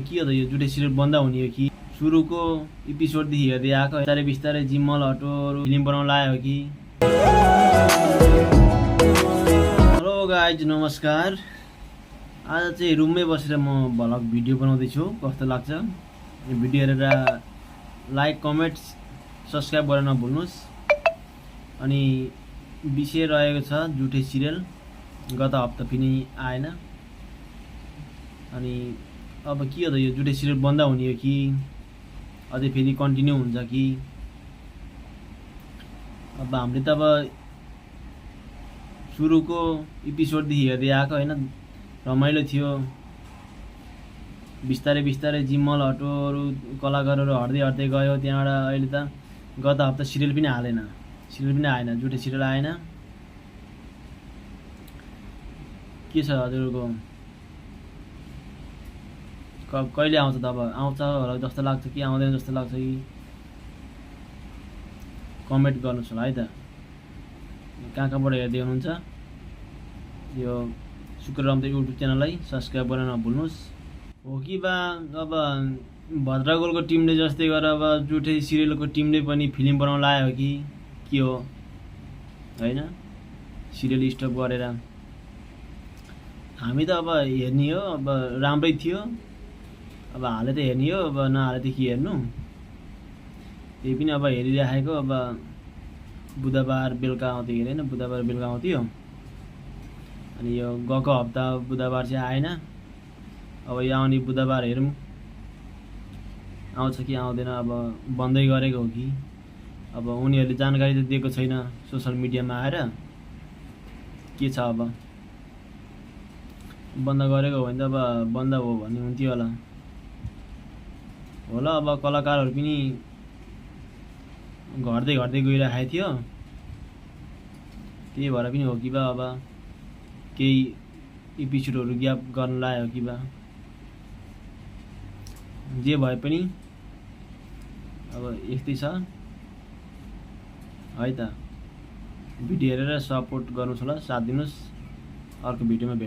के हो त यो जुटे सिरियल बन्द हुने हो कि सुरुको एपिसोडदेखि हेर्दै आएको बिस्तारै बिस्तारै जिम्मल हटोहरू फिल्म बनाउन लाग्यो हो कि। हेलो गाइज, नमस्कार। आज चाहिँ रुममै बसेर म भ्लग भिडियो बनाउँदैछु। कस्तो लाग्छ यो भिडियो हेरेर लाइक, कमेन्ट, सब्सक्राइब गर्न नभुल्नुहोस्। अनि विषय रहेको छ जुटे सिरियल। गत हप्ता पनि आएन। अनि अब के हो त यो जुटे सिरियल बन्द हुने हो कि अझै फेरि कन्टिन्यू हुन्छ कि। अब हामीले त अब सुरुको एपिसोडदेखि हेर्दै आएको होइन, रमाइलो थियो। बिस्तारै बिस्तारै जिम्मल हटोहरू कलाकारहरू हट्दै हट्दै गयो। त्यहाँबाट अहिले त गत हप्ता सिरियल पनि आएन, जुटे सिरियल आएन। के छ हजुरको, कहिले आउँछ त? अब आउँछ होला जस्तो लाग्छ कि आउँदैन जस्तो लाग्छ कि कमेन्ट गर्नुहोस् होला है त। कहाँबाट हेर्दै हुनुहुन्छ यो शुक्ररम युट्युब च्यानललाई सब्सक्राइब गर्न नभुल्नुहोस्। हो कि बा अब भद्रगोलको टिमले जस्तै गरेर अब जुटे सिरियलको टिमले पनि फिल्म बनाउन लाग्यो हो कि के हो होइन, सिरियल स्टप गरेर। हामी त अब हेर्ने हो, अब राम्रै थियो। अब हाले त हेर्ने हो, अब नहाले त के हेर्नु। त्यही पनि अब हेरिराखेको। अब बुधबार बेलुका आउँथ्यो कि होइन, बुधबार बेलुका आउँथ्यो। अनि यो गएको हप्ता बुधबार चाहिँ आएन। अब यो आउने बुधबार हेरौँ आउँछ कि आउँदैन। अब बन्दै गरेको हो कि अब उनीहरूले जानकारी त दिएको छैन सोसल मिडियामा आएर के छ। अब बन्द गरेको हो भने त अब बन्द हो भन्ने हुन्थ्यो होला। अब कलाकारहरू पनि घट्दै गइरहेको थियो। त्यही भएर पनि हो कि बा अब केही एपिसोडहरू ग्याप गर्न लाग्यो कि बा। जे भए पनि अब यस्तै छ है त। भिडियो हेरेर सपोर्ट गर्नुहोस् होला, साथ दिनुहोस्। अर्को भिडियोमा भेट।